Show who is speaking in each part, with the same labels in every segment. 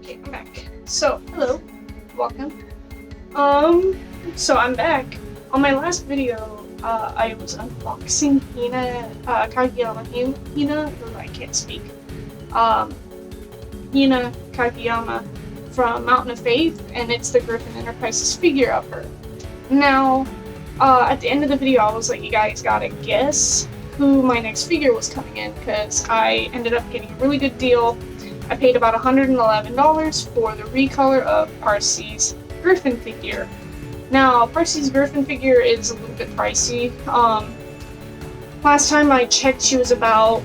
Speaker 1: Okay, I'm back. So, hello, welcome. So I'm back. On my last video, I was unboxing Hina, Kageyama Hina, I can't speak. Hina Kageyama from Mountain of Faith, and it's the Griffin Enterprises figure of her. Now, at the end of the video, I was like, you guys gotta guess who my next figure was coming in, because I ended up getting a really good deal. I paid about $111 for the recolor of Parsee's Griffin figure. Now, Parsee's Griffin figure is a little bit pricey. Last time I checked, she was about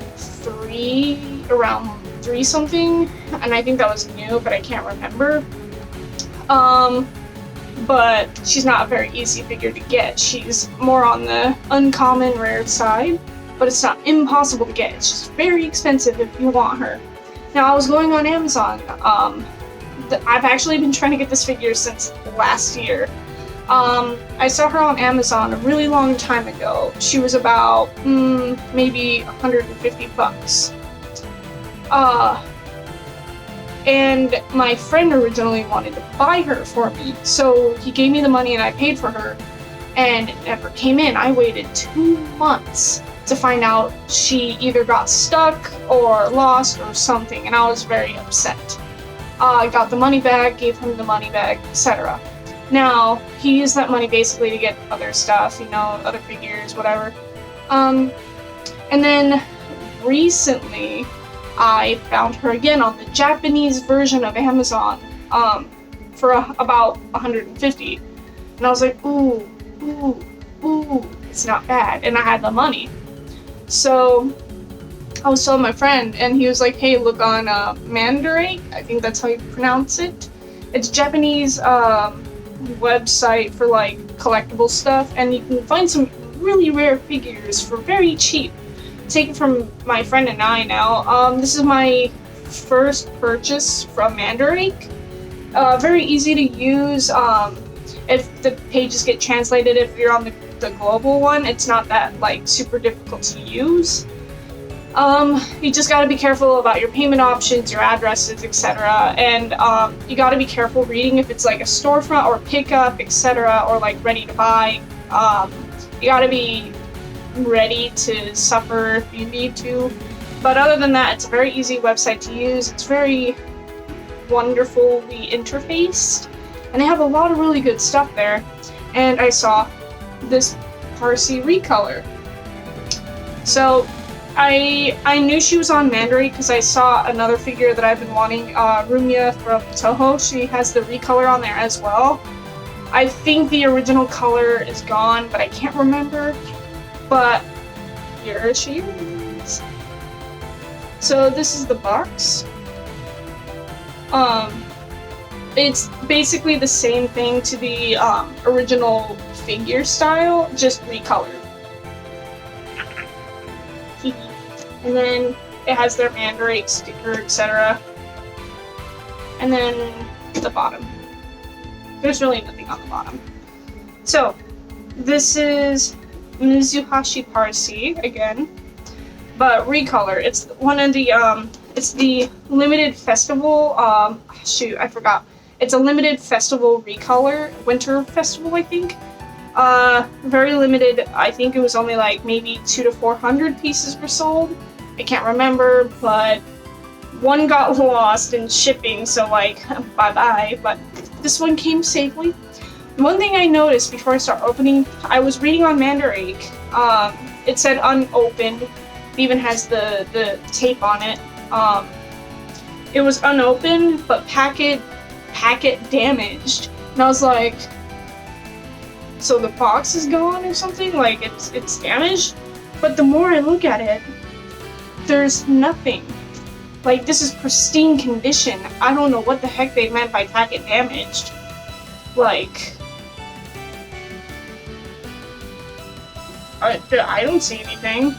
Speaker 1: around three something, and I think that was new, but I can't remember. But she's not a very easy figure to get. She's more on the uncommon rare side, but it's not impossible to get. It's just very expensive if you want her. Now, I was going on Amazon. I've actually been trying to get this figure since last year. I saw her on Amazon a really long time ago. She was about maybe 150 bucks. And my friend originally wanted to buy her for me, so he gave me the money and I paid for her, and it never came in. I waited 2 months to find out she either got stuck or lost or something, and I was very upset. I got the money back, gave him the money back, etc. Now, he used that money basically to get other stuff, you know, other figures, whatever. And then recently, I found her again on the Japanese version of Amazon for about 150, and I was like, ooh, it's not bad, and I had the money. So I was telling my friend, and he was like, hey, look on Mandarake, I think that's how you pronounce it. It's a Japanese website for like collectible stuff, and you can find some really rare figures for very cheap. Take it from my friend and I now. This is my first purchase from Mandarake. Very easy to use. If the pages get translated, if you're on the global one, it's not that like super difficult to use. You just gotta be careful about your payment options, your addresses, etc. And you gotta be careful reading if it's like a storefront or pickup, etc. or like ready to buy. You gotta be ready to suffer if you need to. But other than that, it's a very easy website to use. It's very wonderfully interfaced, and they have a lot of really good stuff there. And I saw this Parsee recolor. So I knew she was on Mandarake because I saw another figure that I've been wanting, Rumia from Toho. She has the recolor on there as well. I think the original color is gone, but I can't remember. But here she is. So this is the box. It's basically the same thing to the original figure style, just recolored. And then it has their Mandarake sticker, etc. And then the bottom. There's really nothing on the bottom. So this is Mizuhashi Parsee again, but recolor. It's one of the it's the limited festival. Shoot, I forgot. It's a limited festival recolor, winter festival, I think. Very limited. I think it was only like maybe 200 to 400 pieces were sold. I can't remember, but one got lost in shipping, so like bye bye. But this one came safely. One thing I noticed before I start opening, I was reading on Mandarake. It said unopened. It even has the tape on it. It was unopened, but packet damaged. And I was like, so the box is gone or something? Like it's damaged? But the more I look at it, there's nothing. Like, this is pristine condition. I don't know what the heck they meant by packet damaged. Like, I don't see anything,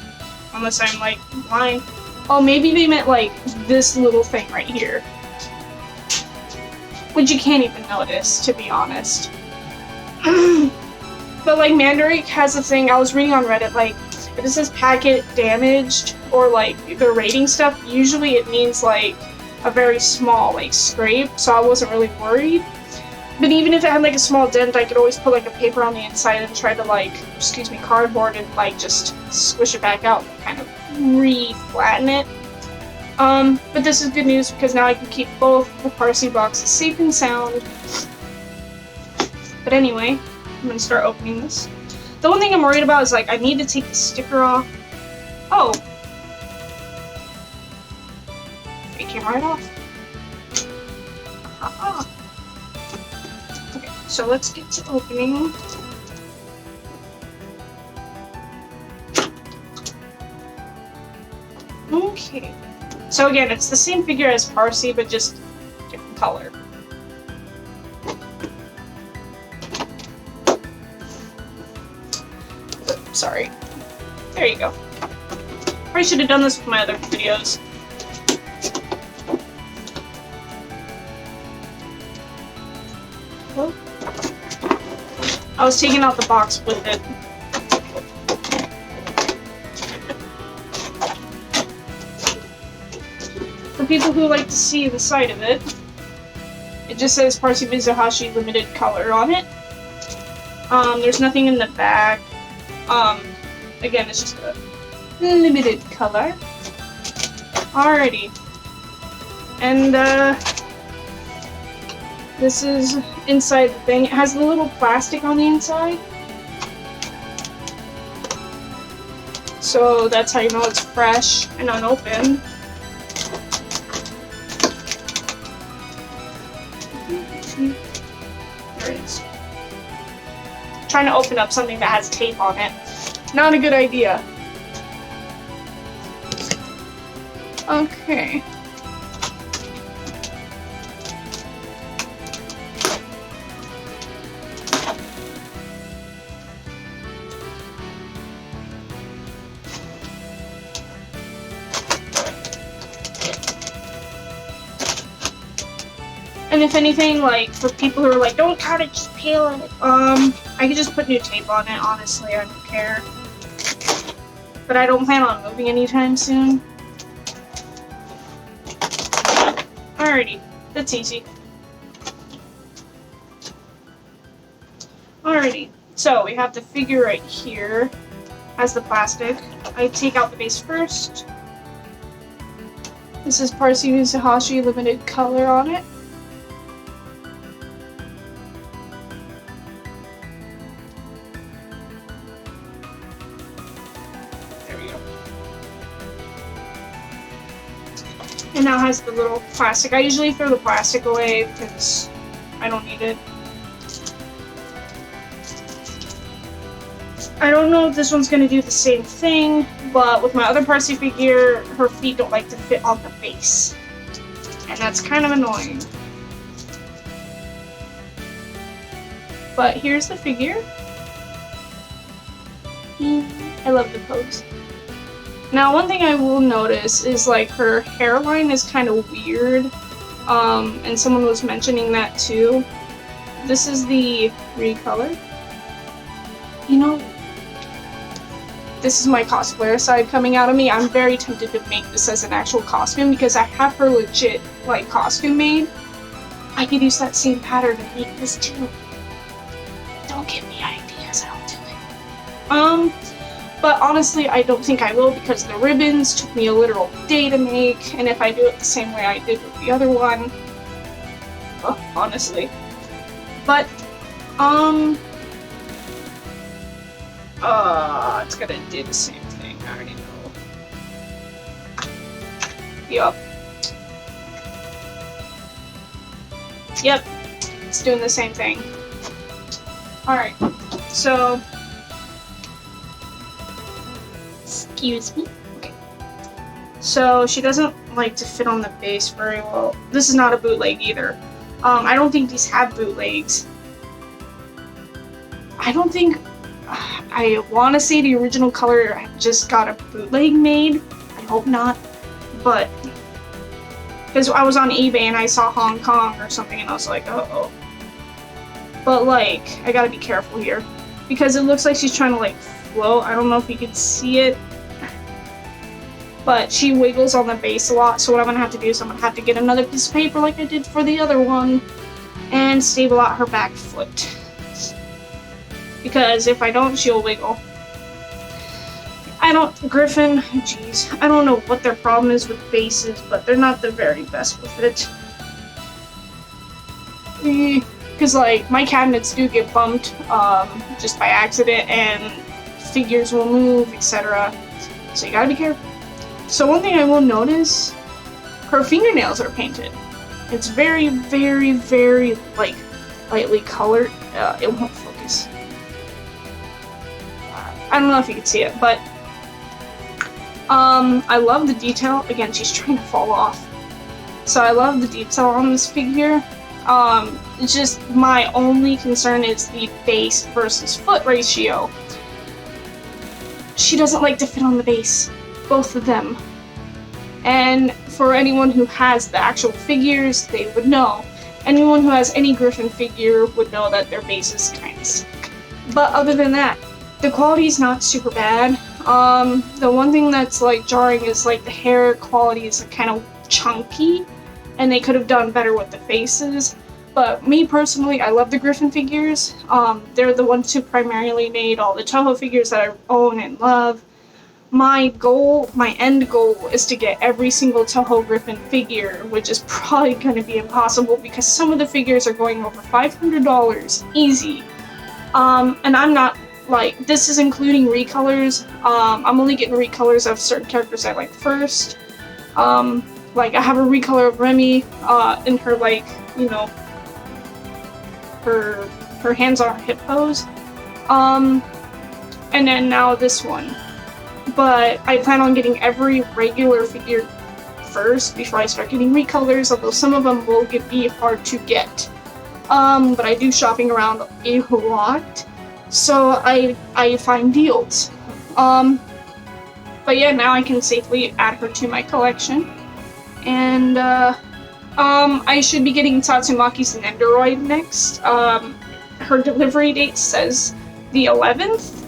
Speaker 1: unless I'm like blind. Oh, maybe they meant like this little thing right here, which you can't even notice, to be honest. But like Mandarake has a thing, I was reading on Reddit, like if it says packet damaged or like the rating stuff, usually it means like a very small like scrape, so I wasn't really worried. But even if it had like a small dent, I could always put like a paper on the inside and try to like, cardboard and like just squish it back out and kind of re-flatten it. But this is good news because now I can keep both the Parsee boxes safe and sound. But anyway, I'm gonna start opening this. The one thing I'm worried about is like I need to take the sticker off. Oh. It came right off. Okay, so let's get to opening. Okay. So again, it's the same figure as Parsee, but just different color. Sorry. There you go. Probably should have done this with my other videos. Well, I was taking out the box with it. For people who like to see the side of it, it just says Parsee Mizuhashi limited color on it. There's nothing in the back. Again, it's just a limited color. Alrighty. And, this is inside the thing. It has a little plastic on the inside. So that's how you know it's fresh and unopened. There it is. Trying to open up something that has tape on it. Not a good idea. Okay. And if anything, like, for people who are like, don't cut it, just peel it, I could just put new tape on it, honestly, I don't care. But I don't plan on moving anytime soon. Alrighty, that's easy. Alrighty, so we have the figure right here as the plastic. I take out the base first. This is Parsee Mizuhashi limited color on it. And now has the little plastic. I usually throw the plastic away because I don't need it. I don't know if this one's going to do the same thing, but with my other Parsee figure, her feet don't like to fit on the base. And that's kind of annoying. But here's the figure. I love the pose. Now, one thing I will notice is, like, her hairline is kind of weird, and someone was mentioning that too. This is the recolor. You know, this is my cosplayer side coming out of me. I'm very tempted to make this as an actual costume because I have her legit, like, costume made. I could use that same pattern and make this too. Don't give me ideas, I'll do it. But honestly, I don't think I will because the ribbons took me a literal day to make, and if I do it the same way I did with the other one, honestly. But, it's gonna do the same thing, I already know. Yup. Yep, it's doing the same thing. Alright, so... Excuse me. Okay. So she doesn't like to fit on the base very well. This is not a bootleg either. I don't think these have bootlegs. I don't think... I want to say the original color just got a bootleg made. I hope not. But... because I was on eBay and I saw Hong Kong or something and I was like, uh-oh. But like, I gotta be careful here. Because it looks like she's trying to like float. I don't know if you can see it. but she wiggles on the base a lot, so what I'm gonna have to do is I'm gonna have to get another piece of paper like I did for the other one and staple out her back foot. Because if I don't, she'll wiggle. Griffin, jeez, I don't know what their problem is with bases, but they're not the very best with it. Because, like, my cabinets do get bumped just by accident, and figures will move, etc. So you gotta be careful. So one thing I will notice, her fingernails are painted. It's very, very, very, like, lightly colored. It won't focus. I don't know if you can see it, but I love the detail. Again, she's trying to fall off. So I love the detail on this figure. It's just my only concern is the base versus foot ratio. She doesn't like to fit on the base, both of them. And for anyone who has the actual figures, they would know. Anyone who has any Griffin figure would know that their base is kind of sick. But other than that, the quality is not super bad. The one thing that's like jarring is like the hair quality is kind of chunky, and they could have done better with the faces. But me personally, I love the Griffin figures. They're the ones who primarily made all the Toho figures that I own and love. My end goal is to get every single Toho Griffin figure, which is probably going to be impossible because some of the figures are going over $500 easy. And I'm not, like, this is including recolors. I'm only getting recolors of certain characters I like first. Like, I have a recolor of Remy in her, like, you know, her hands on her hip pose. And then now this one. But I plan on getting every regular figure first before I start getting recolors, although some of them will be hard to get. But I do shopping around a lot, so I find deals. But yeah, now I can safely add her to my collection. And I should be getting Tatsumaki's Nendoroid next. Her delivery date says the 11th,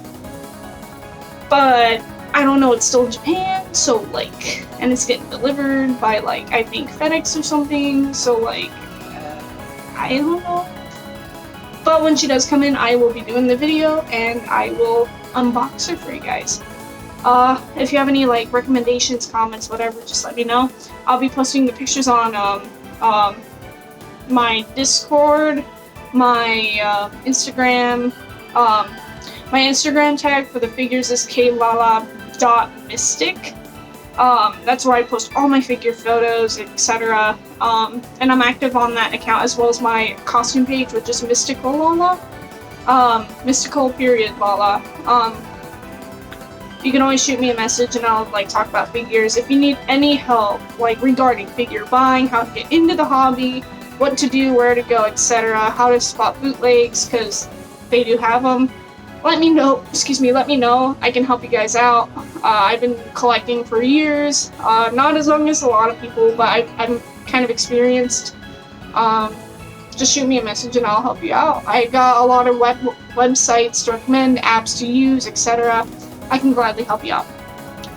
Speaker 1: but I don't know, it's still in Japan, so like, and it's getting delivered by like, I think FedEx or something, so like, I don't know. But when she does come in, I will be doing the video, and I will unbox her for you guys. If you have any like recommendations, comments, whatever, just let me know. I'll be posting the pictures on my Discord, my Instagram. My Instagram tag for the figures is klala.mystic. That's where I post all my figure photos, etc. And I'm active on that account as well as my costume page, which is Mystical Lala. Mystical period Lala. You can always shoot me a message and I'll like talk about figures. If you need any help like regarding figure buying, how to get into the hobby, what to do, where to go, etc., how to spot bootlegs, because they do have them, let me know. Let me know. I can help you guys out. I've been collecting for years. Not as long as a lot of people, but I'm kind of experienced. Just shoot me a message and I'll help you out. I got a lot of websites to recommend, apps to use, etc. I can gladly help you out.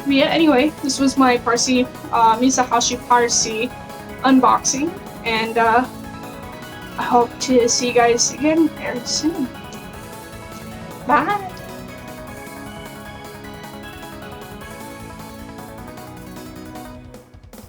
Speaker 1: But yeah, anyway, this was my Parsee Mizuhashi Parsee unboxing, and I hope to see you guys again very soon. Bye!